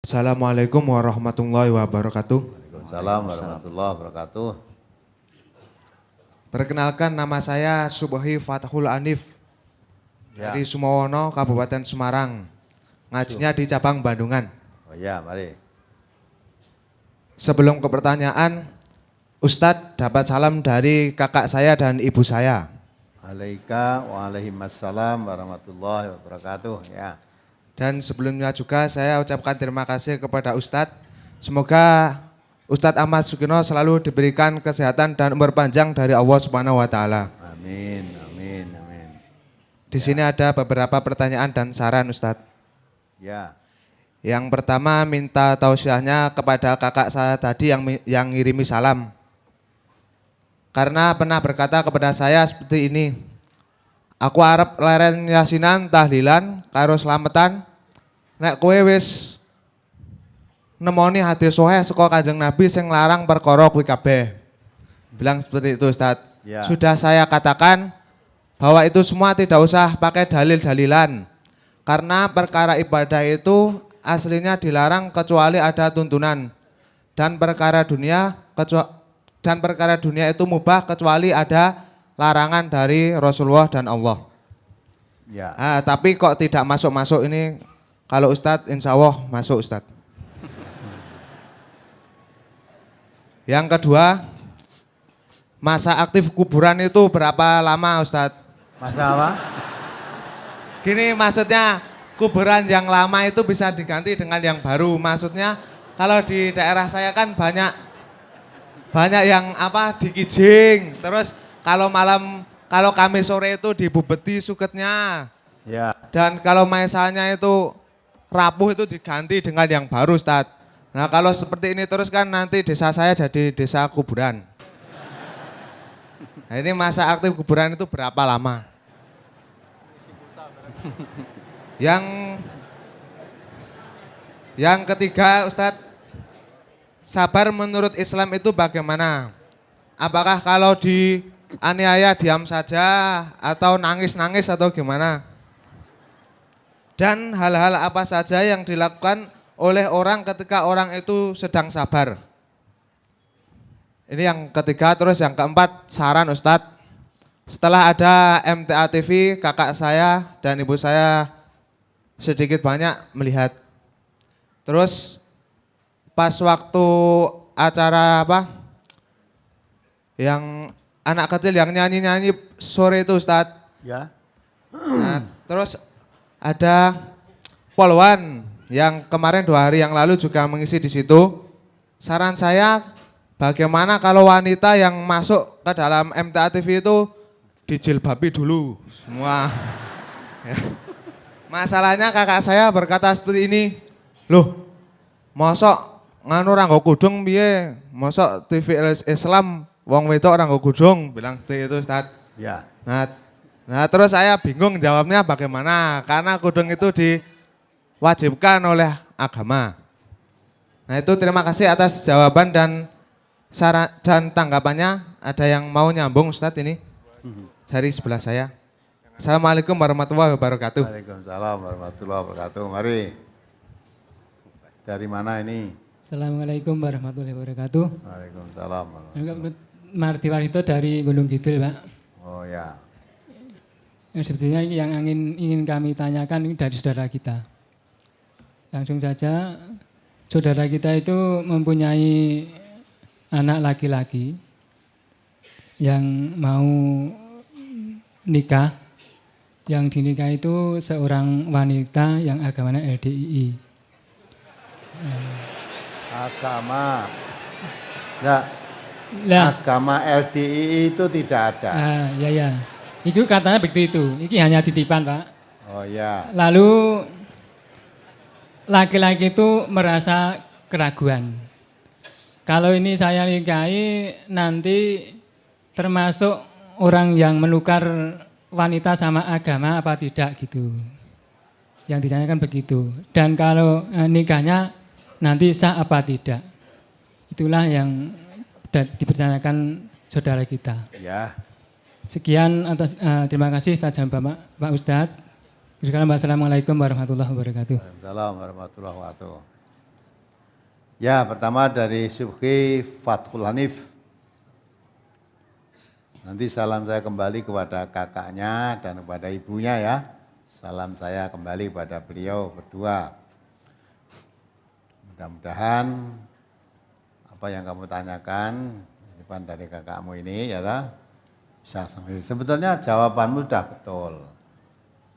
Assalamualaikum warahmatullahi wabarakatuh. Waalaikumsalam warahmatullahi wabarakatuh. Perkenalkan, nama saya Subhi Fathul Anif Ya. dari Sumowono, Kabupaten Semarang. Ngajinya di cabang Bandungan. Oh ya, mari. Sebelum ke pertanyaan, Ustadz dapat salam dari kakak saya dan ibu saya. Waalaikumsalam warahmatullahi wabarakatuh. Ya. Dan sebelumnya juga saya ucapkan terima kasih kepada Ustadz. Semoga Ustadz Ahmad Sukino selalu diberikan kesehatan dan umur panjang dari Allah Subhanahu wa taala. Amin, amin, amin. Di sini ada beberapa pertanyaan dan saran Ustadz. Ya. Yang pertama, minta tausiahnya kepada kakak saya tadi yang ngirimi salam. Karena pernah berkata kepada saya seperti ini. Aku arep leren yasinan tahlilan karo slametan. Nek kowe wis nemoni hadis sahih saka Kanjeng Nabi sing larang perkara kuwi kabeh. Bilang seperti itu Ustaz. Ya. Sudah saya katakan bahwa itu semua tidak usah pakai dalil-dalilan. Karena perkara ibadah itu aslinya dilarang kecuali ada tuntunan. Dan perkara dunia itu mubah kecuali ada larangan dari Rasulullah dan Allah. Ya. Tapi kok tidak masuk-masuk ini, kalau Ustadz insya Allah masuk Ustadz. Yang kedua, masa aktif kuburan itu berapa lama Ustadz? Masa apa? Gini maksudnya, kuburan yang lama itu bisa diganti dengan yang baru. Maksudnya kalau di daerah saya kan banyak yang dikijing. Terus kalau kami sore itu dibubeti suketnya. Ya. Dan kalau maesanya itu rapuh itu diganti dengan yang baru Ustadz. Nah kalau seperti ini terus kan nanti desa saya jadi desa kuburan. Nah ini masa aktif kuburan itu berapa lama? Yang ketiga Ustadz, sabar menurut Islam itu bagaimana? Apakah kalau dianiaya diam saja atau nangis-nangis atau gimana? Dan hal-hal apa saja yang dilakukan oleh orang ketika orang itu sedang sabar? Ini yang ketiga. Terus yang keempat, saran Ustadz. Setelah ada MTA TV, kakak saya dan ibu saya sedikit banyak melihat. Terus pas waktu acara yang anak kecil yang nyanyi-nyanyi sore itu Ustadz. Ya. Nah, terus ada Polwan yang kemarin 2 hari yang lalu juga mengisi di situ. Saran saya, bagaimana kalau wanita yang masuk ke dalam MTA TV itu dijilbabi dulu semua. Ya. Masalahnya kakak saya berkata seperti ini, loh, mosok nganu ora nggo kudung piye? Mosok TV Islam wong wedok ora nggo kudung, bilang seperti itu Ustaz. Ya. Nah terus saya bingung jawabnya bagaimana, karena kudung itu diwajibkan oleh agama. Nah itu terima kasih atas jawaban dan saran dan tanggapannya. Ada yang mau nyambung Ustadz ini dari sebelah saya. Assalamualaikum warahmatullahi wabarakatuh. Waalaikumsalam warahmatullahi wabarakatuh. Mari. Dari mana ini? Assalamualaikum warahmatullahi wabarakatuh. Waalaikumsalam. Mardi Warito dari Gunung Kidul, Pak. Oh ya. Yang sebetulnya ini yang ingin kami tanyakan ini dari saudara kita. Langsung saja, saudara kita itu mempunyai anak laki-laki yang mau nikah. Yang dinikah itu seorang wanita yang agamanya LDII. Agama. Enggak. Lah, Agama LDII itu tidak ada. ya. Itu katanya begitu itu. Ini hanya titipan, Pak. Oh ya. Lalu laki-laki itu merasa keraguan. Kalau ini saya nikahi nanti termasuk orang yang menukar wanita sama agama apa tidak gitu. Yang ditanyakan begitu. Dan kalau nikahnya nanti sah apa tidak. Itulah yang dipertanyakan saudara kita. Ya. Sekian atas terima kasih atas jawaban Pak Ustadz. Assalamualaikum warahmatullahi wabarakatuh. Waalaikumsalam warahmatullahi wabarakatuh. Ya, pertama dari Subhi Fathul Hanif. Nanti salam saya kembali kepada kakaknya dan kepada ibunya ya. Salam saya kembali kepada beliau berdua. Mudah-mudahan apa yang kamu tanyakan depan dari kakakmu ini ya bisa sendiri. Sebetulnya jawabanmu sudah betul.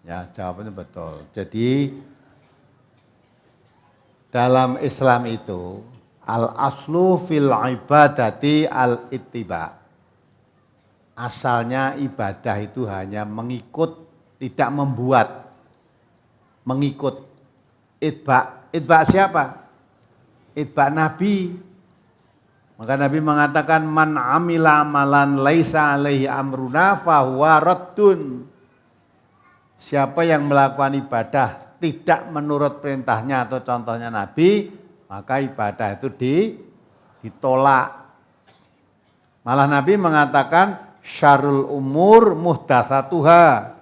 Ya, jawabannya betul. Jadi dalam Islam itu al-aslu fil ibadati al-ittiba. Asalnya ibadah itu hanya mengikut, tidak membuat. Mengikut. Itba siapa? Itba Nabi. Maka Nabi mengatakan man amila amalan laisa alaihi amruna fahuwa raddun. Siapa yang melakukan ibadah tidak menurut perintahnya atau contohnya Nabi, maka ibadah itu ditolak. Malah Nabi mengatakan syarrul umur muhdatsatuha.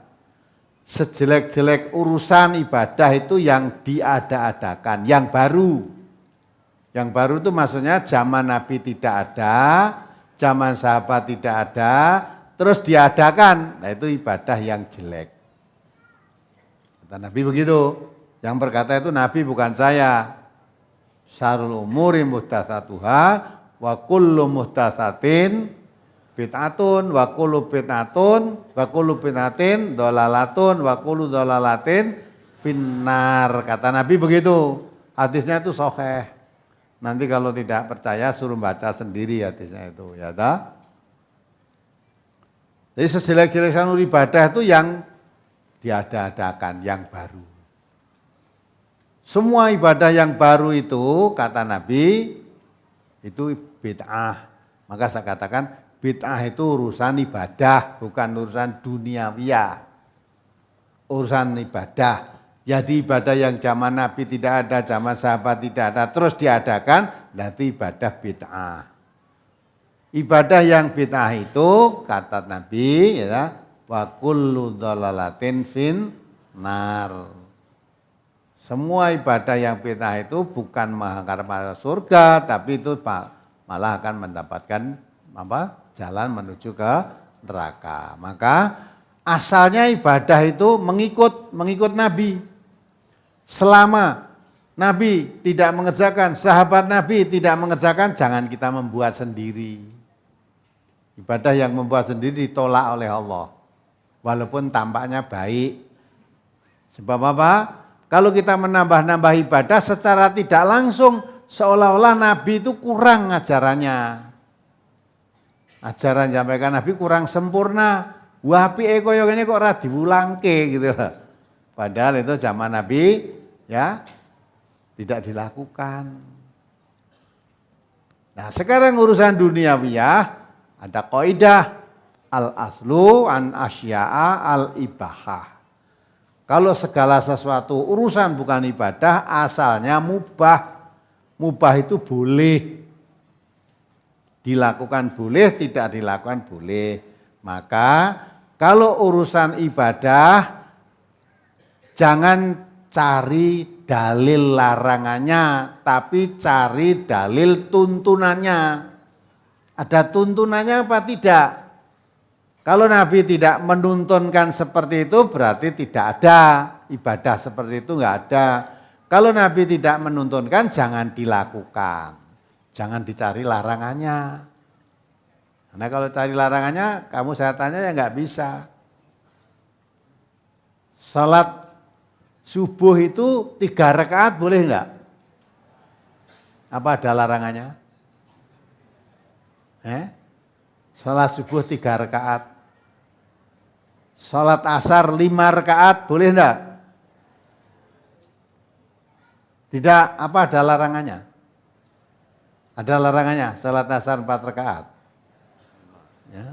Sejelek-jelek urusan ibadah itu yang diada-adakan, yang baru. Yang baru itu maksudnya zaman Nabi tidak ada, zaman sahabat tidak ada, terus diadakan. Nah itu ibadah yang jelek. Kata Nabi begitu. Yang berkata itu Nabi bukan saya. Syarrul umuri muhdatsatuha wa kullu muhdatsatin bid'atun wa kullu bid'atun wa kullu bid'atin dhalalatun wa kullu dhalalatin finnar. Kata Nabi begitu. Hadisnya itu sahih. Nanti kalau tidak percaya suruh baca sendiri hadisnya itu, ya ta? Jadi sejelek-jelek ibadah itu yang diada-adakan, yang baru. Semua ibadah yang baru itu kata Nabi itu bid'ah. Maka saya katakan bid'ah itu urusan ibadah, bukan urusan duniawiyah. Urusan ibadah. Jadi ibadah yang zaman Nabi tidak ada, zaman sahabat tidak ada, terus diadakan, berarti ibadah bid'ah. Ibadah yang bid'ah itu kata Nabi ya, wa kullu dhalalatin fin nar. Semua ibadah yang bid'ah itu bukan mengharapkan surga, tapi itu malah akan mendapatkan jalan menuju ke neraka. Maka asalnya ibadah itu mengikut Nabi. Selama Nabi tidak mengerjakan, sahabat Nabi tidak mengerjakan, jangan kita membuat sendiri. Ibadah yang membuat sendiri ditolak oleh Allah. Walaupun tampaknya baik. Sebab apa? Kalau kita menambah-nambah ibadah secara tidak langsung, seolah-olah Nabi itu kurang ajarannya. Ajaran sampaikan Nabi kurang sempurna. Wapi koyo ini kok ora diwulangke gitu. Padahal itu zaman Nabi ya tidak dilakukan. Nah, sekarang urusan duniawiyah ada kaidah al-aslu an asya'a al-ibahah. Kalau segala sesuatu urusan bukan ibadah asalnya mubah. Mubah itu boleh. Dilakukan boleh, tidak dilakukan boleh. Maka kalau urusan ibadah jangan cari dalil larangannya, tapi cari dalil tuntunannya. Ada tuntunannya apa tidak? Kalau Nabi tidak menuntunkan seperti itu berarti tidak ada ibadah seperti itu, enggak ada. Kalau Nabi tidak menuntunkan jangan dilakukan. Jangan dicari larangannya. Karena kalau cari larangannya, kamu saya tanya ya nggak bisa. Salat subuh itu 3 rakaat boleh nggak? Apa ada larangannya? Salat subuh 3 rakaat. Salat asar 5 rakaat boleh enggak? Tidak, apa ada larangannya? Ada larangannya, salat asar 4 rakaat. Ya.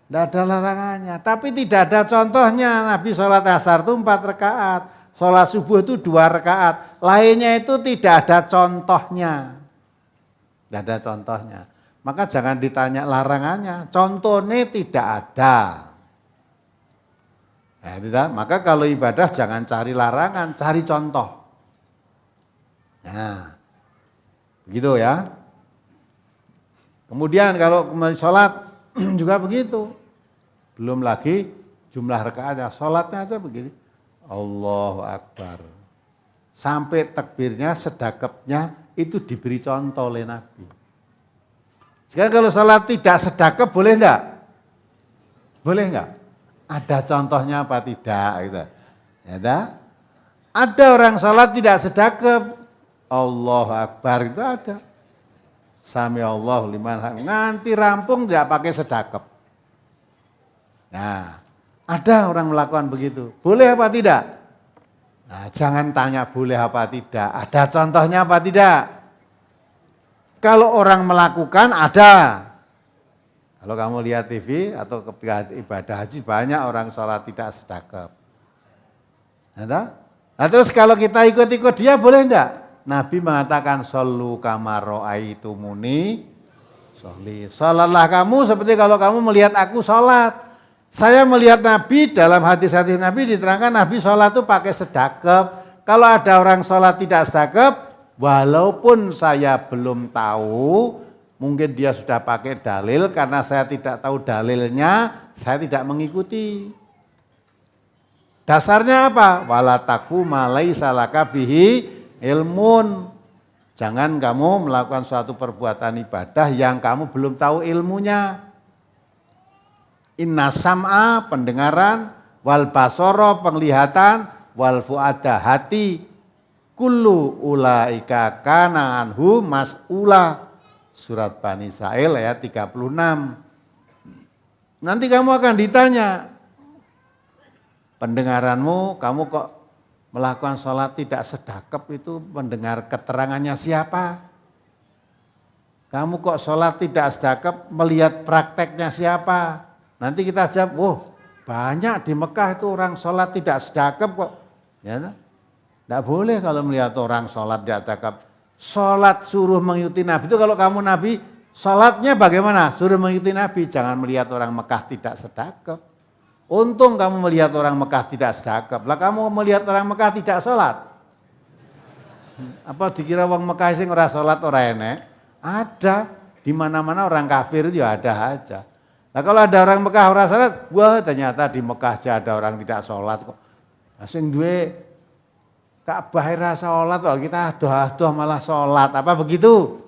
Tidak ada larangannya, tapi tidak ada contohnya. Nabi salat asar itu 4 rakaat, salat subuh itu 2 rakaat. Lainnya itu tidak ada contohnya. Tidak ada contohnya. Maka jangan ditanya larangannya, contohnya tidak ada. Nah, tidak. Maka kalau ibadah jangan cari larangan, cari contoh. Nah, Begitu ya. Kemudian kalau sholat juga begitu. Belum lagi jumlah rakaatnya. Sholatnya aja begini. Allahu Akbar. Sampai takbirnya, sedekapnya itu diberi contoh oleh Nabi. Sekarang kalau sholat tidak sedekap boleh enggak? Boleh enggak? Ada contohnya apa tidak? Gitu. Ya, ada orang sholat tidak sedekap. Allahu Akbar itu ada. Sami Allah liman hamid. Nganti rampung tidak pakai sedekap. Nah, ada orang melakukan begitu. Boleh apa tidak? Nah, jangan tanya boleh apa tidak. Ada contohnya apa tidak? Kalau orang melakukan ada. Kalau kamu lihat TV atau ketika ibadah haji banyak orang sholat tidak sedekap. Nah, terus kalau kita ikut-ikut dia boleh enggak? Nabi mengatakan shollu kama ra'aitumuni sholli. Sholatlah kamu seperti kalau kamu melihat aku sholat. Saya melihat Nabi dalam hadis-hadis Nabi diterangkan Nabi sholat itu pakai sedekap. Kalau ada orang sholat tidak sedekap, walaupun saya belum tahu, mungkin dia sudah pakai dalil karena saya tidak tahu dalilnya, saya tidak mengikuti. Dasarnya apa? Wala taqfu ma laisa laka bihi ilmun. Jangan kamu melakukan suatu perbuatan ibadah yang kamu belum tahu ilmunya. Inna sam'a pendengaran, wal basara penglihatan, wal fuada hati, kullu ulaika kana anhu mas'ula. Surat Bani Israil ayat 36. Nanti kamu akan ditanya, pendengaranmu kamu kok melakukan sholat tidak sedekap itu mendengar keterangannya siapa? Kamu kok sholat tidak sedekap melihat prakteknya siapa? Nanti kita jawab, oh banyak di Mekah itu orang sholat tidak sedekap kok. Ya, tidak boleh kalau melihat orang sholat tidak sedekap. Sholat suruh mengikuti Nabi itu kalau kamu Nabi, sholatnya bagaimana? Suruh mengikuti Nabi, jangan melihat orang Mekah tidak sedekap. Untung kamu melihat orang Mekah tidak sedekap. Lah kamu melihat orang Mekah tidak sholat. Apa dikira orang Mekah sing ora sholat ora enek? Ada. Di mana-mana orang kafir itu ya ada aja. Nah kalau ada orang Mekah ora sholat, wah ternyata di Mekah aja ada orang tidak sholat kok. Sing duwe Ka'bah ora sholat kok kita aduh-aduh malah sholat. Apa begitu?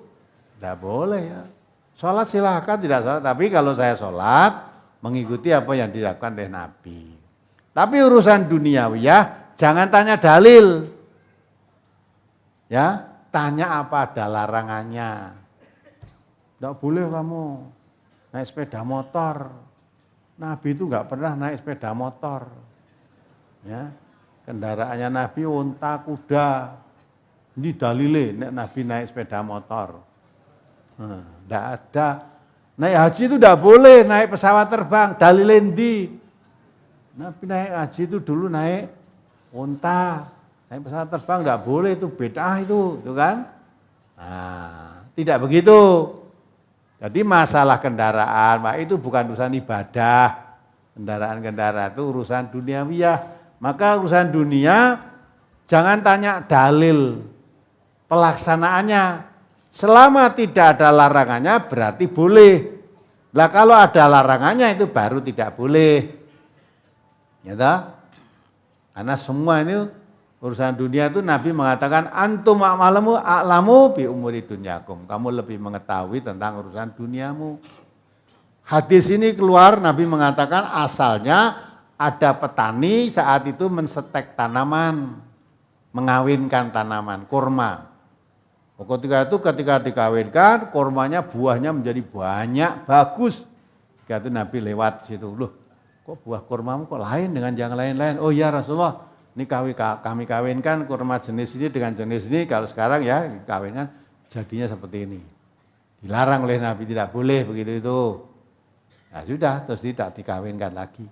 Tidak boleh ya. Sholat silahkan tidak sholat. Tapi kalau saya sholat, mengikuti apa yang dilakukan oleh Nabi. Tapi urusan duniawiyah jangan tanya dalil. Ya, tanya apa ada larangannya. Tidak boleh kamu naik sepeda motor. Nabi itu enggak pernah naik sepeda motor. Ya, kendaraannya Nabi unta, kuda. Ini dalile Nabi naik sepeda motor. Enggak ada. Naik haji itu tidak boleh, naik pesawat terbang, dalile endi? Nabi naik haji itu dulu naik unta, naik pesawat terbang tidak boleh, itu bid'ah itu kan? Nah, tidak begitu. Jadi masalah kendaraan, itu bukan urusan ibadah. Kendaraan-kendaraan itu urusan duniawiyah. Maka urusan dunia jangan tanya dalil pelaksanaannya. Selama tidak ada larangannya berarti boleh. Lah kalau ada larangannya itu baru tidak boleh. Ya toh? Karena semua ini urusan dunia itu Nabi mengatakan antum a'lamu bi umuri dunyakum. Kamu lebih mengetahui tentang urusan duniamu. Hadis ini keluar Nabi mengatakan asalnya ada petani saat itu mensetek tanaman, mengawinkan tanaman kurma. Ketika dikawinkan, kurmanya buahnya menjadi banyak, bagus. Ketika itu Nabi lewat situ, loh kok buah kurmamu kok lain dengan yang lain-lain? Oh ya Rasulullah, ini kami kawinkan kurma jenis ini dengan jenis ini, kalau sekarang ya dikawinkan jadinya seperti ini. Dilarang oleh Nabi, tidak boleh begitu itu. Nah sudah, terus tidak dikawinkan lagi.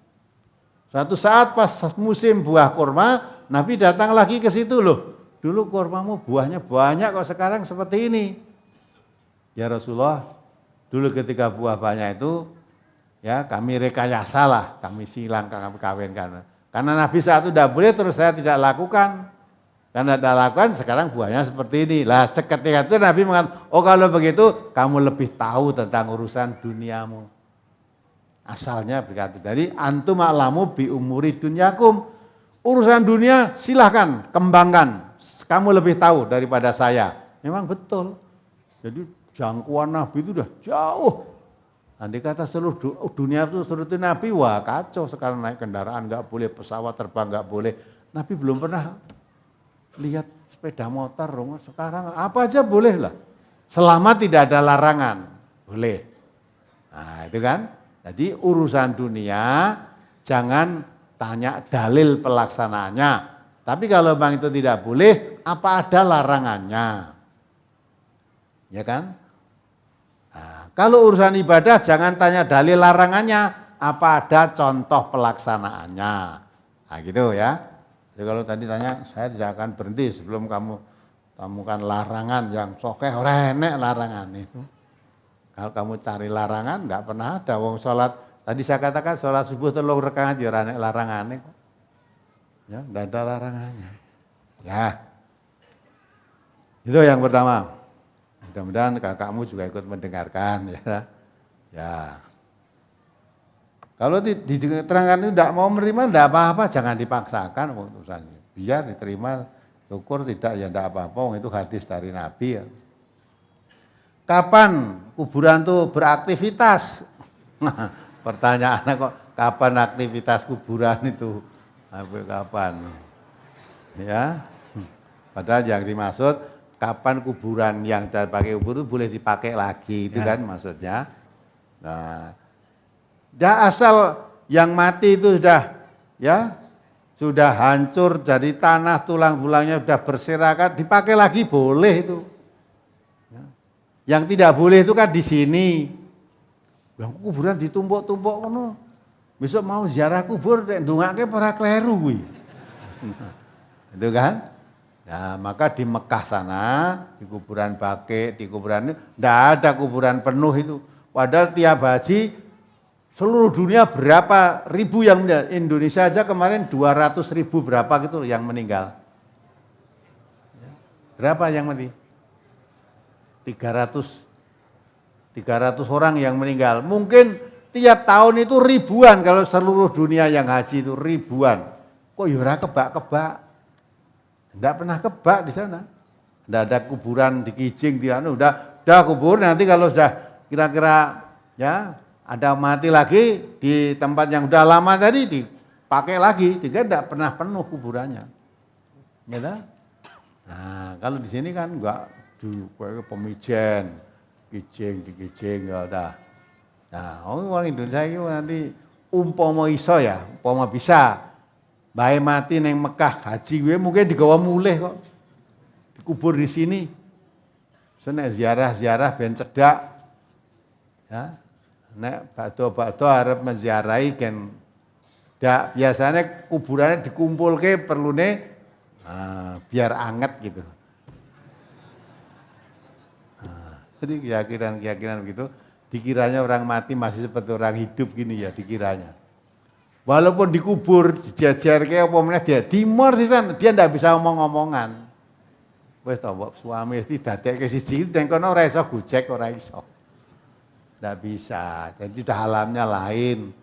Suatu saat pas musim buah kurma, Nabi datang lagi ke situ loh. Dulu kurmamu buahnya banyak kok sekarang seperti ini. Ya Rasulullah, dulu ketika buah banyak itu, ya kami rekayasa lah, kami silang, kami kawinkan. Karena Nabi saat itu tidak boleh terus saya tidak lakukan. Karena tidak lakukan sekarang buahnya seperti ini. Lah seketika itu Nabi mengatakan, oh kalau begitu kamu lebih tahu tentang urusan duniamu. Asalnya begitu. Jadi antum a'lamu bi umuri dunyakum. Urusan dunia silahkan kembangkan. Kamu lebih tahu daripada saya. Memang betul. Jadi jangkauan Nabi itu udah jauh. Nanti kata seluruh dunia itu seluruh Nabi, wah kacau sekarang naik kendaraan nggak boleh, pesawat terbang nggak boleh. Nabi belum pernah lihat sepeda motor, sekarang apa aja boleh lah. Selama tidak ada larangan, boleh. Nah itu kan. Jadi urusan dunia jangan tanya dalil pelaksanaannya. Tapi kalau memang itu tidak boleh, apa ada larangannya? Ya kan? Nah, kalau urusan ibadah jangan tanya dalil larangannya, apa ada contoh pelaksanaannya. Nah gitu ya. Jadi kalau tadi tanya, saya tidak akan berhenti sebelum kamu temukan larangan yang sokeh, renek larangan itu. Kalau kamu cari larangan, enggak pernah ada. Wong sholat, tadi saya katakan sholat subuh 3 rakaat ya renek larangannya kok. Ya, enggak ada larangannya. Ya, itu yang pertama. Mudah-mudahan kakakmu juga ikut mendengarkan ya. Ya. Kalau diterangkan itu tidak mau menerima, tidak apa-apa, jangan dipaksakan urusannya. Biar diterima, syukur tidak ya tidak apa-apa, itu hadis dari Nabi ya. Kapan kuburan itu beraktivitas? Nah, pertanyaannya kok kapan aktivitas kuburan itu? Sampai kapan? Ya. Padahal yang dimaksud kapan kuburan yang pakai kubur itu boleh dipakai lagi, itu kan maksudnya. Nah, dah asal yang mati itu sudah hancur dari tanah, tulang-tulangnya sudah berserakan, dipakai lagi boleh itu. Yang tidak boleh itu kan di sini. Yang kuburan ditumpuk-tumpuk ngono. Besok mau ziarah kubur ndongake para kleru kuwi. Itu kan? Nah, maka di Mekah sana, di kuburan Baqi, di kuburan ini enggak ada kuburan penuh itu. Padahal tiap haji seluruh dunia berapa ribu yang meninggal. Indonesia aja kemarin 200 ribu berapa gitu yang meninggal. Berapa yang mati? 300 orang yang meninggal. Mungkin tiap tahun itu ribuan kalau seluruh dunia yang haji itu ribuan. Kok yura kebak-kebak? Enggak pernah kebak di sana. Enggak ada kuburan di Kijing, di anu udah kubur nanti kalau sudah kira-kira ya ada mati lagi di tempat yang udah lama tadi dipakai lagi, juga tidak pernah penuh kuburannya. Gitu? Nah, kalau di sini kan enggak di pemijen, Kijing ya udah. Nah, orang Indonesia itu nanti umpama iso ya, umpama bisa bae mati neng Mekah haji gue mungkin digawa mulih kok. Dikubur di sini. Senek ziarah-ziarah ben cedak. Ya. Nek bakdo arep menziarahi kan dak biasanya kuburannya dikumpulke perlune biar anget gitu. Jadi keyakinan begitu dikiranya orang mati masih seperti orang hidup gini ya dikiranya. Walaupun dikubur dijajarke apa meneh dia timur sisan dia ndak bisa omong-omongan. Wis to suami wis didadekke siji teng kono ora iso gojek ora iso. Tidak bisa, jadi sudah alamnya lain.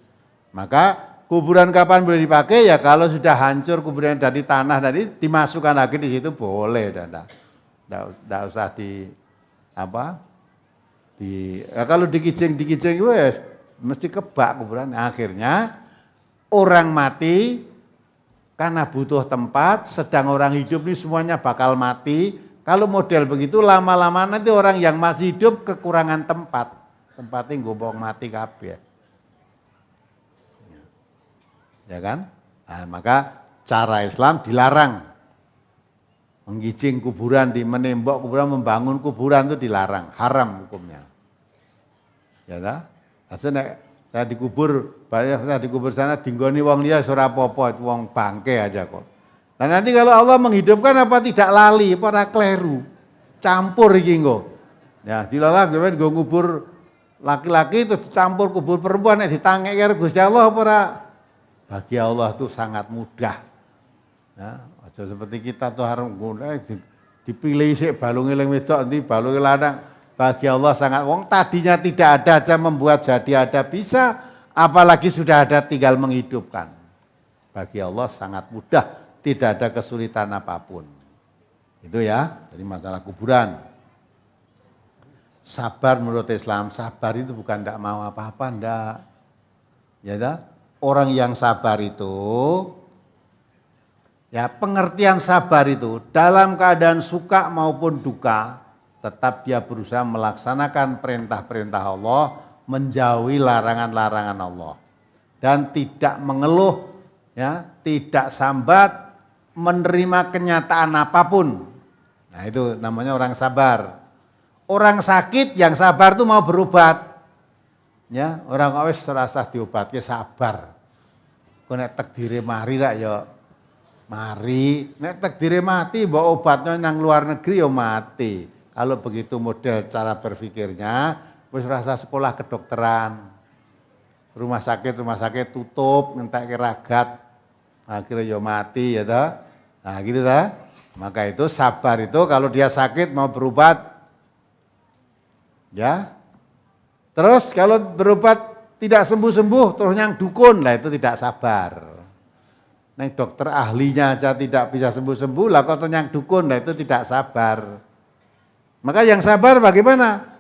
Maka kuburan kapan boleh dipakai ya kalau sudah hancur kuburan dari tanah tadi dimasukkan lagi di situ boleh, tidak usah kalau dikijing wes mesti kebak kuburan. Akhirnya orang mati karena butuh tempat, sedang orang hidup ini semuanya bakal mati. Kalau model begitu lama-lama nanti orang yang masih hidup kekurangan tempat. Tempatnya gombong mati kabeh. Ya kan? Nah, maka cara Islam dilarang. Menggijing kuburan, menembok kuburan, membangun kuburan itu dilarang, haram hukumnya. Ya ta? Asline saya dikubur sana dinggoni wong liya ora apa-apa, wong bangke aja kok. Nah nanti kalau Allah menghidupkan apa tidak lali, para kleru. Campur iki nggo. Ya, dilalah gue ngubur laki-laki itu dicampur kubur perempuan nek ditangek karo Gusti Allah apa ora? Bagi Allah itu sangat mudah. Ya, seperti kita tuh harus dipilih sih balung eling wedok nanti balung lanang. Bagi Allah sangat wong tadinya tidak ada aja membuat jadi ada bisa, apalagi sudah ada tinggal menghidupkan. Bagi Allah sangat mudah, tidak ada kesulitan apapun. Itu ya, jadi masalah kuburan. Sabar menurut Islam, sabar itu bukan tidak mau apa-apa, enggak. Ya, orang yang sabar itu, ya pengertian sabar itu dalam keadaan suka maupun duka, tetap dia berusaha melaksanakan perintah-perintah Allah, menjauhi larangan-larangan Allah. Dan tidak mengeluh, ya, tidak sambat, menerima kenyataan apapun. Nah itu namanya orang sabar. Orang sakit yang sabar itu mau berobat. Ya, orang awes terasa diobatnya sabar. Kau nek takdire mari rak ya mari, nek takdire mati bawa obatnya nang luar negeri ya mati. Kalau begitu model cara berpikirnya, wis rasa sekolah kedokteran. Rumah sakit tutup, ngentek ragat. Akhirnya ya mati ya toh. Nah gitu toh. Maka itu sabar itu kalau dia sakit mau berobat. Ya. Terus kalau berobat tidak sembuh-sembuh terus yang dukun, lah itu tidak sabar. Neng dokter ahlinya aja tidak bisa sembuh-sembuh, lah kok yang dukun, lah itu tidak sabar. Maka yang sabar bagaimana?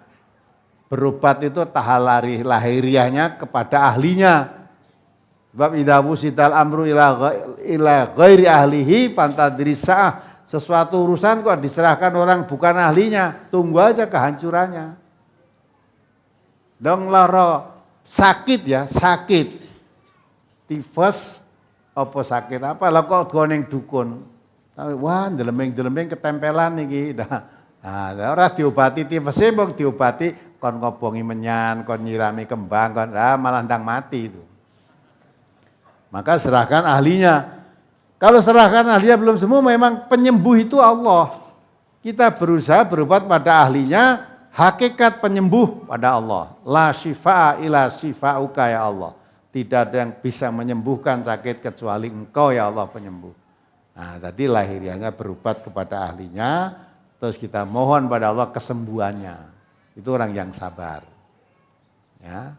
Berobat itu tahalari lahiriahnya kepada ahlinya. Sebab idza wusidal amru ila ghairi ahlihi fantadrisah. Sesuatu urusan kok diserahkan orang bukan ahlinya, tunggu aja kehancurannya. Dong loro sakit ya, sakit. Tifus apa sakit apa lah kok goneng dukun. Wah, delemeng-delemeng ketempelan iki. Nah, ora diobati tifus mbok diobati kon ngobongi menyan, kon nyirami kembang, kon malah ndang mati itu. Maka serahkan ahlinya. Kalau serahkan ahlinya belum sembuh, memang penyembuh itu Allah. Kita berusaha berobat pada ahlinya, hakikat penyembuh pada Allah. La syifa'a ila syifa'uka ya Allah. Tidak ada yang bisa menyembuhkan sakit kecuali Engkau ya Allah penyembuh. Nah, tadi lahiriahnya berobat kepada ahlinya, terus kita mohon pada Allah kesembuhannya. Itu orang yang sabar. Ya.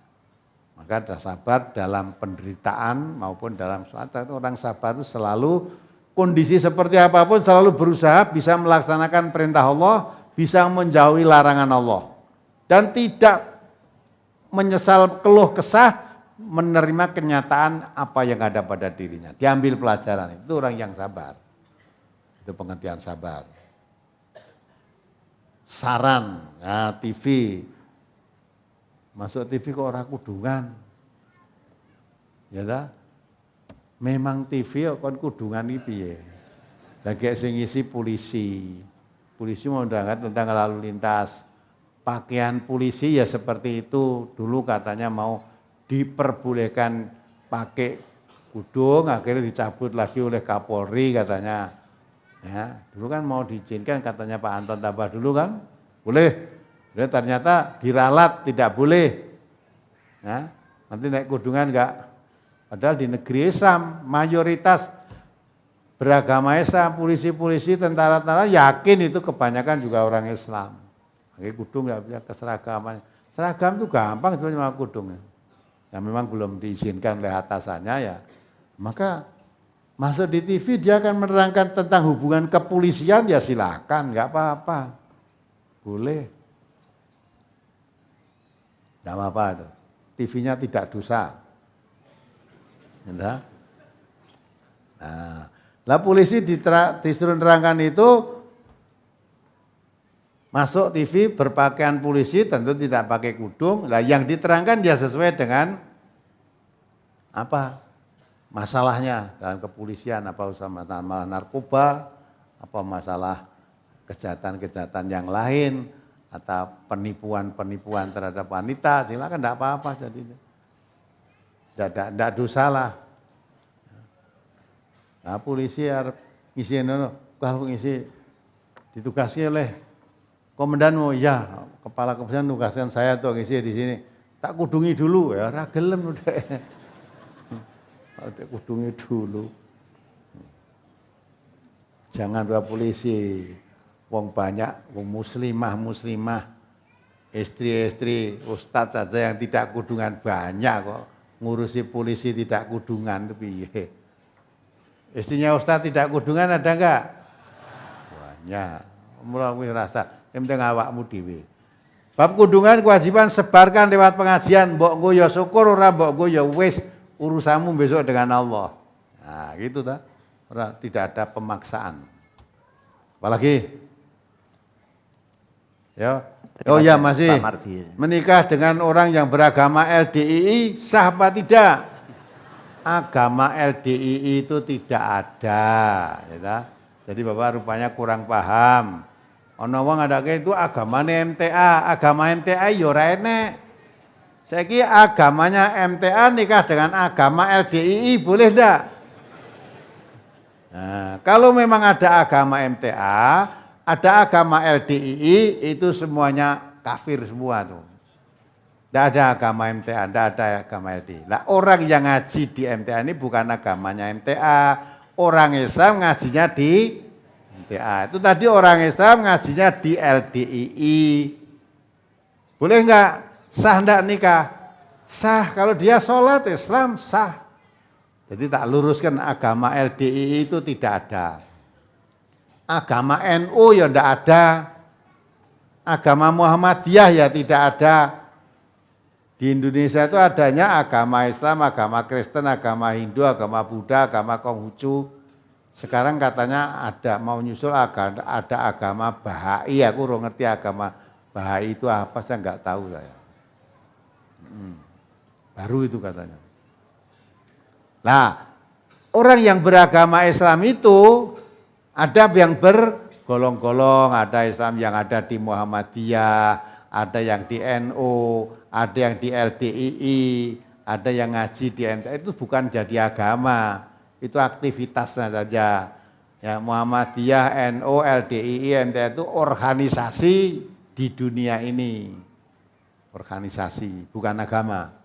Maka ada sabar dalam penderitaan maupun dalam suatu. Orang sabar itu selalu kondisi seperti apapun selalu berusaha bisa melaksanakan perintah Allah, bisa menjauhi larangan Allah. Dan tidak menyesal keluh kesah, menerima kenyataan apa yang ada pada dirinya. Diambil pelajaran, itu orang yang sabar. Itu pengertian sabar. Saran, ya, TV. Masuk TV kok ora kudungan. Ya ta? Memang TV kok kon kudungan iki piye? Lah gek sing ngisi polisi. Polisi mau berangkat tentang lalu lintas. Pakaian polisi ya seperti itu. Dulu katanya mau diperbolehkan pakai kudung, akhirnya dicabut lagi oleh Kapolri katanya. Ya, dulu kan mau diizinkan katanya Pak Anton Tabah dulu kan, boleh. Dan ternyata diralat tidak boleh. Ya, nanti naik kudungan enggak. Padahal di negeri Islam mayoritas beragama Islam, polisi-polisi, tentara-tentara yakin itu kebanyakan juga orang Islam. Pakai kudung enggak punya keseragaman. Seragam itu gampang cuma kudungnya. Yang memang belum diizinkan oleh atasannya ya. Maka masuk di TV dia akan menerangkan tentang hubungan kepolisian ya silakan, enggak apa-apa. Boleh. Tidak apa-apa itu. TV-nya tidak dosa. Nah, lah polisi disuruh nerangkan itu masuk TV berpakaian polisi tentu tidak pakai kudung. Lah yang diterangkan dia sesuai dengan apa masalahnya dalam kepolisian, apa usaha masalah narkoba, apa masalah kejahatan-kejahatan yang lain, atau penipuan-penipuan terhadap wanita, silakan tidak apa-apa jadinya. Tidak dosa lah. Nah, polisi harus ngisi kalau ngisi ditugasi oleh komandanmu, ya kepala kepolisian nugaskan saya tuh ngisi di sini. Tak kudungi dulu ya, ragelem udah. Tak kudungi dulu. Jangan dua polisi. Wong banyak, wong muslimah, istri-istri ustadz saja yang tidak kudungan banyak kok. Ngurusi polisi tidak kudungan itu piye. Istrinya ustadz tidak kudungan ada enggak? Banyak. Mulai rasa, yang penting awakmu dhewe. Bab kudungan kewajiban sebarkan lewat pengajian, mbok engko ya syukur ora mbok engko ya wis urusanmu besok dengan Allah. Nah, gitu ta. Ora tidak ada pemaksaan. Apalagi ya. Oh ya masih menikah dengan orang yang beragama LDII sah apa tidak? Agama LDII itu tidak ada, ya. Jadi Bapak rupanya kurang paham. Ono wong adake itu agamane MTA, agama MTA yo ora enek. Saiki agamanya MTA nikah dengan agama LDII boleh enggak? Nah, kalau memang ada agama MTA, ada agama LDII, itu semuanya kafir semua tuh. Tidak ada agama MTA, tidak ada agama LDII. Nah, orang yang ngaji di MTA ini bukan agamanya MTA, orang Islam ngajinya di MTA. Itu tadi orang Islam ngajinya di LDII. Boleh enggak? Sah enggak nikah? Sah, kalau dia sholat Islam sah. Jadi tak luruskan agama LDII itu tidak ada. Agama NU ya tidak ada. Agama Muhammadiyah ya tidak ada. Di Indonesia itu adanya agama Islam, agama Kristen, agama Hindu, agama Buddha, agama Konghucu. Sekarang katanya ada mau nyusul ada agama Bahai. Aku kurang ngerti agama Bahai itu apa, saya nggak tahu saya. Baru itu katanya. Nah, orang yang beragama Islam itu ada yang bergolong-golong, ada Islam yang ada di Muhammadiyah, ada yang di NU, ada yang di LDII, ada yang ngaji di MTA, itu bukan jadi agama, itu aktivitasnya saja. Ya, Muhammadiyah, NU, LDII, MTA itu organisasi di dunia ini. Organisasi, bukan agama.